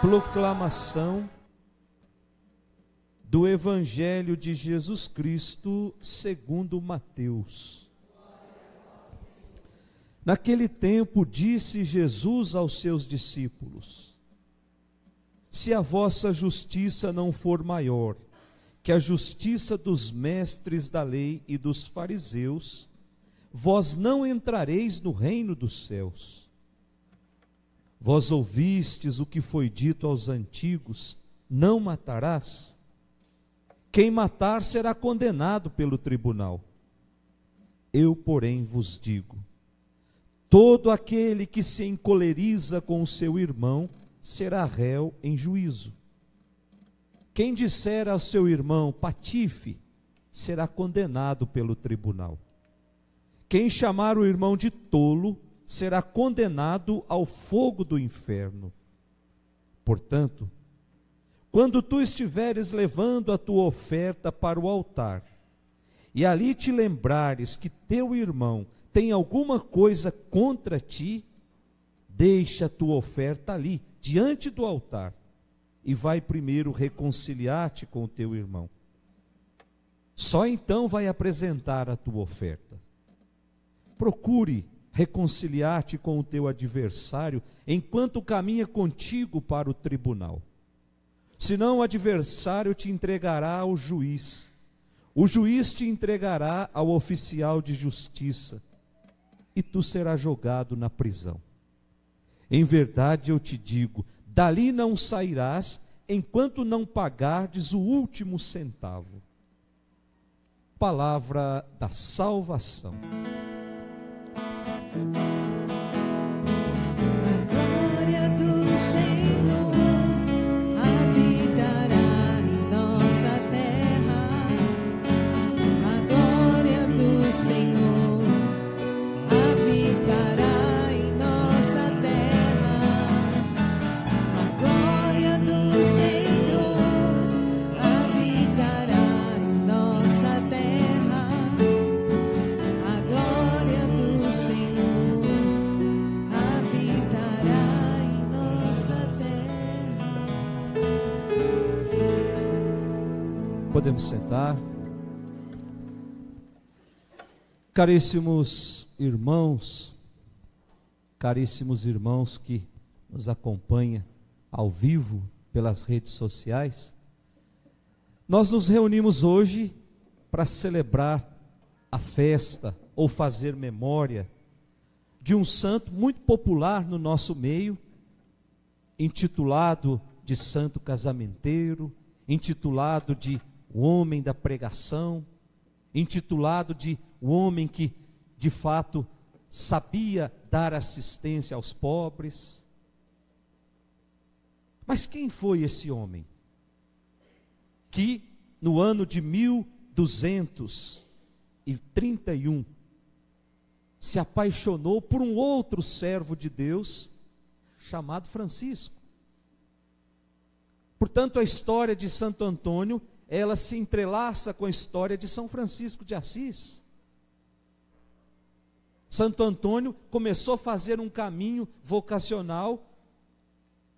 Proclamação do Evangelho de Jesus Cristo segundo Mateus. Naquele tempo disse Jesus aos seus discípulos: se a vossa justiça não for maior que a justiça dos mestres da lei e dos fariseus, vós não entrareis no reino dos céus. Vós ouvistes o que foi dito aos antigos: não matarás. Quem matar será condenado pelo tribunal. Eu, porém, vos digo: todo aquele que se encoleriza com o seu irmão será réu em juízo. Quem disser ao seu irmão patife será condenado pelo tribunal. Quem chamar o irmão de tolo será condenado ao fogo do inferno. Portanto, quando tu estiveres levando a tua oferta para o altar, e ali te lembrares que teu irmão tem alguma coisa contra ti, deixa a tua oferta ali, diante do altar, e vai primeiro reconciliar-te com o teu irmão. Só então vai apresentar a tua oferta. Procure reconciliar-te com o teu adversário enquanto caminha contigo para o tribunal. Senão o adversário te entregará ao juiz, o juiz te entregará ao oficial de justiça, e tu serás jogado na prisão. Em verdade eu te digo, dali não sairás enquanto não pagardes o último centavo. Palavra da salvação. Glória do Senhor habitará em nossa terra. A glória do Senhor habitará em nossa terra. A glória do Senhor habitará em nossa terra. A glória do Senhor habitará em nossa terra. Podemos sentar. Caríssimos irmãos que nos acompanham ao vivo pelas redes sociais, nós nos reunimos hoje para celebrar a festa ou fazer memória de um santo muito popular no nosso meio, intitulado de santo casamenteiro, intitulado de o homem da pregação, intitulado de o homem que de fato sabia dar assistência aos pobres. Mas quem foi esse homem que no ano de 1231 se apaixonou por um outro servo de Deus chamado Francisco? Portanto, a história de Santo Antônio, ela se entrelaça com a história de São Francisco de Assis. Santo Antônio começou a fazer um caminho vocacional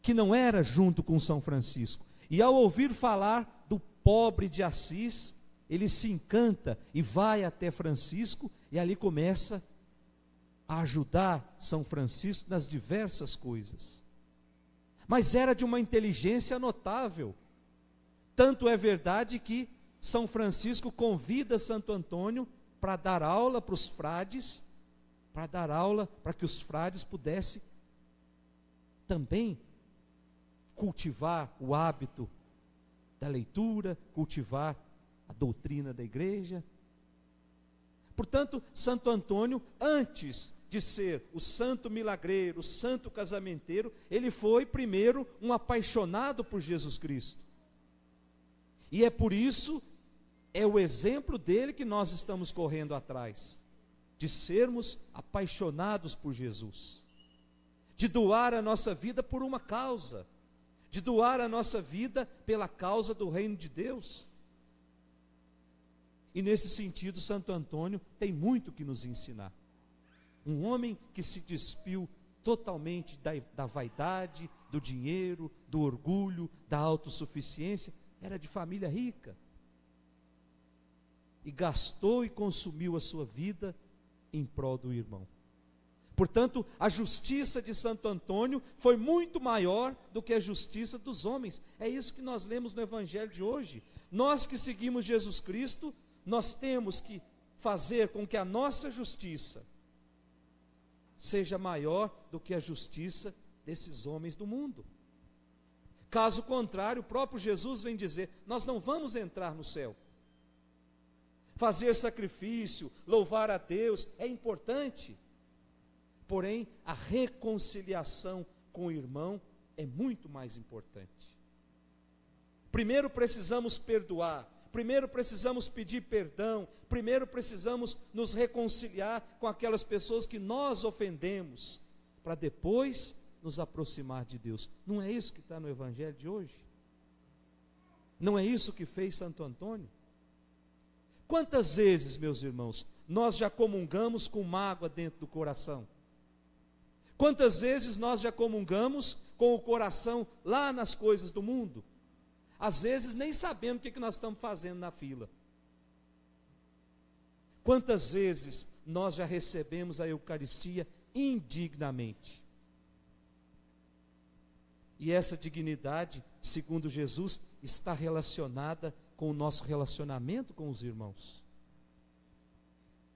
que não era junto com São Francisco. E ao ouvir falar do pobre de Assis, ele se encanta e vai até Francisco e ali começa a ajudar São Francisco nas diversas coisas. Mas era de uma inteligência notável. Tanto é verdade que São Francisco convida Santo Antônio para dar aula para os frades, para dar aula para que os frades pudessem também cultivar o hábito da leitura, cultivar a doutrina da igreja. Portanto, Santo Antônio, antes de ser o santo milagreiro, o santo casamenteiro, ele foi primeiro um apaixonado por Jesus Cristo. E é por isso, é o exemplo dele que nós estamos correndo atrás, de sermos apaixonados por Jesus, de doar a nossa vida por uma causa, de doar a nossa vida pela causa do reino de Deus. E nesse sentido, Santo Antônio tem muito que nos ensinar. Um homem que se despiu totalmente da vaidade, do dinheiro, do orgulho, da autossuficiência, era de família rica. E gastou e consumiu a sua vida em prol do irmão. Portanto, a justiça de Santo Antônio foi muito maior do que a justiça dos homens. É isso que nós lemos no Evangelho de hoje. Nós que seguimos Jesus Cristo, nós temos que fazer com que a nossa justiça seja maior do que a justiça desses homens do mundo. Caso contrário, o próprio Jesus vem dizer: nós não vamos entrar no céu. Fazer sacrifício, louvar a Deus é importante, porém a reconciliação com o irmão é muito mais importante. Primeiro precisamos perdoar, primeiro precisamos pedir perdão, primeiro precisamos nos reconciliar com aquelas pessoas que nós ofendemos, para depois nos aproximar de Deus. Não é isso que está no Evangelho de hoje? Não é isso que fez Santo Antônio? Quantas vezes, meus irmãos, nós já comungamos com mágoa dentro do coração? Quantas vezes nós já comungamos com o coração lá nas coisas do mundo? Às vezes nem sabendo o que nós estamos fazendo na fila. Quantas vezes nós já recebemos a Eucaristia indignamente? E essa dignidade, segundo Jesus, está relacionada com o nosso relacionamento com os irmãos.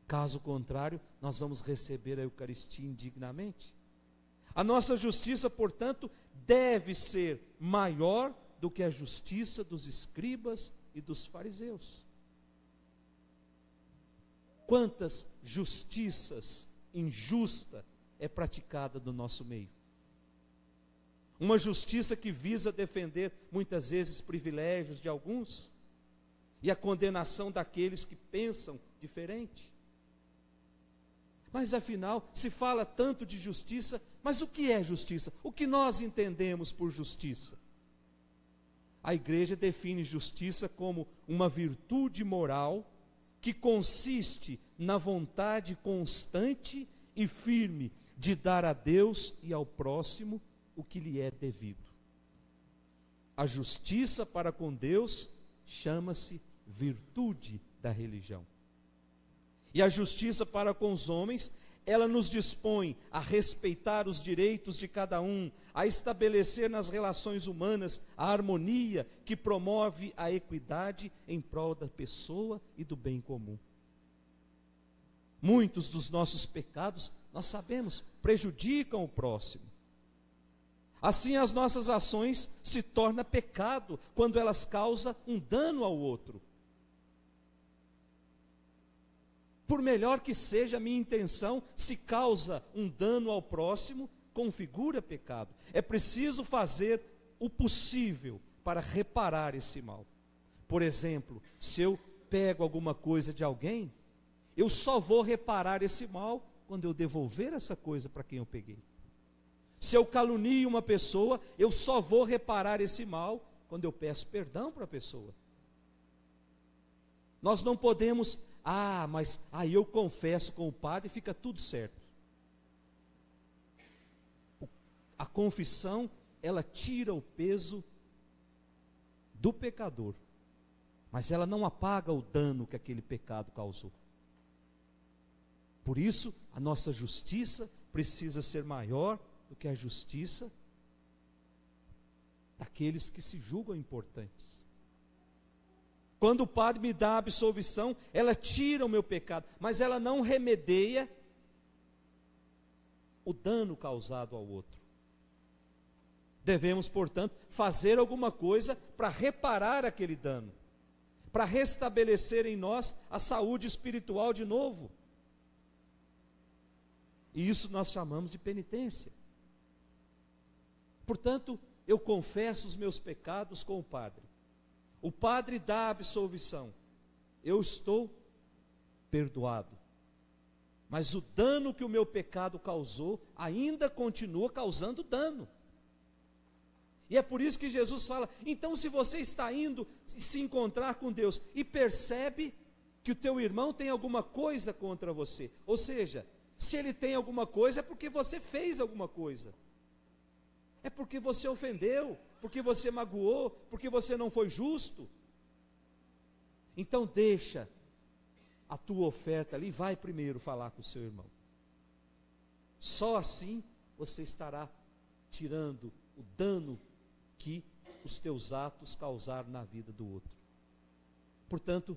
Caso contrário, nós vamos receber a Eucaristia indignamente. A nossa justiça, portanto, deve ser maior do que a justiça dos escribas e dos fariseus. Quantas justiças injusta é praticada no nosso meio? Uma justiça que visa defender muitas vezes privilégios de alguns e a condenação daqueles que pensam diferente. Mas afinal, se fala tanto de justiça, mas o que é justiça? O que nós entendemos por justiça? A igreja define justiça como uma virtude moral que consiste na vontade constante e firme de dar a Deus e ao próximo o que lhe é devido. A justiça para com Deus chama-se virtude da religião. E a justiça para com os homens, ela nos dispõe a respeitar os direitos de cada um, a estabelecer nas relações humanas a harmonia que promove a equidade em prol da pessoa e do bem comum. Muitos dos nossos pecados, nós sabemos, prejudicam o próximo. Assim, as nossas ações se tornam pecado quando elas causam um dano ao outro. Por melhor que seja a minha intenção, se causa um dano ao próximo, configura pecado. É preciso fazer o possível para reparar esse mal. Por exemplo, se eu pego alguma coisa de alguém, eu só vou reparar esse mal quando eu devolver essa coisa para quem eu peguei. Se eu calunio uma pessoa, eu só vou reparar esse mal quando eu peço perdão para a pessoa. Nós não podemos, mas aí eu confesso com o padre e fica tudo certo. A confissão, ela tira o peso do pecador, mas ela não apaga o dano que aquele pecado causou. Por isso, a nossa justiça precisa ser maior do que a justiça daqueles que se julgam importantes. Quando o padre me dá a absolvição, ela tira o meu pecado, mas ela não remedeia o dano causado ao outro. Devemos, portanto, fazer alguma coisa para reparar aquele dano, para restabelecer em nós a saúde espiritual de novo. E isso nós chamamos de penitência. Portanto, eu confesso os meus pecados com o padre. O padre dá a absolvição. Eu estou perdoado. Mas o dano que o meu pecado causou ainda continua causando dano. E é por isso que Jesus fala: então, se você está indo se encontrar com Deus e percebe que o teu irmão tem alguma coisa contra você, ou seja, Se ele tem alguma coisa, é porque você fez alguma coisa. É porque você ofendeu, porque você magoou, porque você não foi justo. Então deixa a tua oferta ali, vai primeiro falar com o seu irmão. Só assim você estará tirando o dano que os teus atos causaram na vida do outro. Portanto,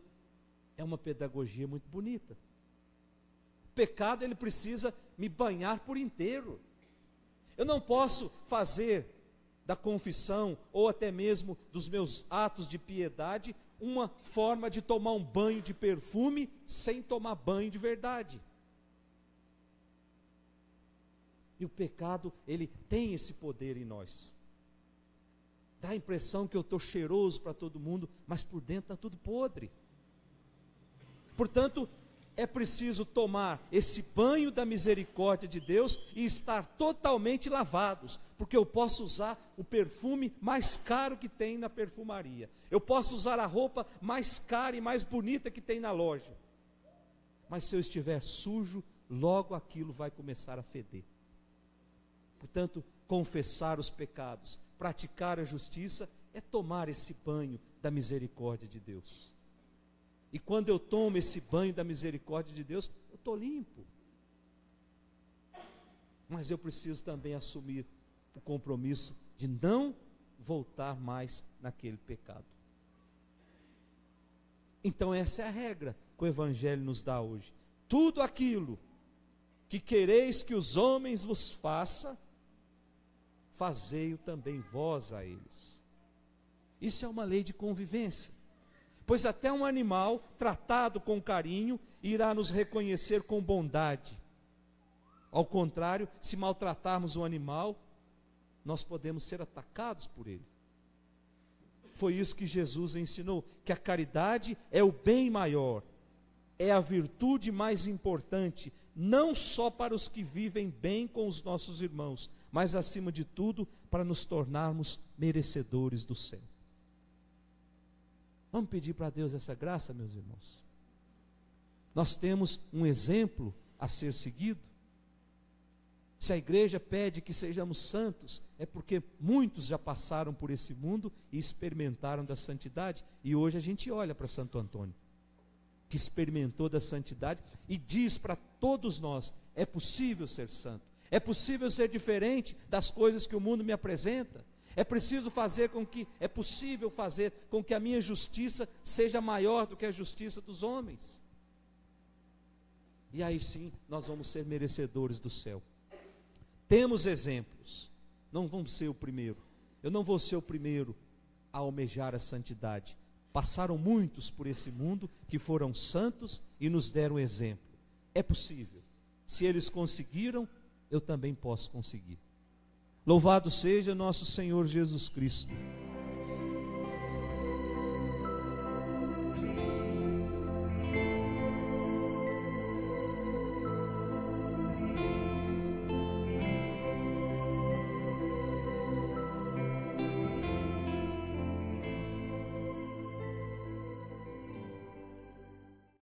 é uma pedagogia muito bonita. O pecado, ele precisa me banhar por inteiro. Eu não posso fazer da confissão, ou até mesmo dos meus atos de piedade, uma forma de tomar um banho de perfume, sem tomar banho de verdade. E o pecado, ele tem esse poder em nós. Dá a impressão que eu estou cheiroso para todo mundo, mas por dentro está tudo podre. Portanto, é preciso tomar esse banho da misericórdia de Deus e estar totalmente lavados, porque eu posso usar o perfume mais caro que tem na perfumaria, eu posso usar a roupa mais cara e mais bonita que tem na loja, mas se eu estiver sujo, logo aquilo vai começar a feder. Portanto, confessar os pecados, praticar a justiça, é tomar esse banho da misericórdia de Deus. E quando eu tomo esse banho da misericórdia de Deus, eu estou limpo. Mas eu preciso também assumir o compromisso de não voltar mais naquele pecado. Então essa é a regra que o Evangelho nos dá hoje. Tudo aquilo que quereis que os homens vos façam, fazei-o também vós a eles. Isso é uma lei de convivência. Pois até um animal tratado com carinho irá nos reconhecer com bondade. Ao contrário, se maltratarmos um animal, nós podemos ser atacados por ele. Foi isso que Jesus ensinou, que a caridade é o bem maior, é a virtude mais importante, não só para os que vivem bem com os nossos irmãos, mas acima de tudo, para nos tornarmos merecedores do céu. Vamos pedir para Deus essa graça, meus irmãos. Nós temos um exemplo a ser seguido. Se a igreja pede que sejamos santos, é porque muitos já passaram por esse mundo e experimentaram da santidade. E hoje a gente olha para Santo Antônio, que experimentou da santidade e diz para todos nós: é possível ser santo, é possível ser diferente das coisas que o mundo me apresenta. É possível fazer com que a minha justiça seja maior do que a justiça dos homens. E aí sim, nós vamos ser merecedores do céu. Temos exemplos, não vamos ser o primeiro. Eu não vou ser o primeiro a almejar a santidade. Passaram muitos por esse mundo que foram santos e nos deram exemplo. É possível. Se eles conseguiram, eu também posso conseguir. Louvado seja nosso Senhor Jesus Cristo,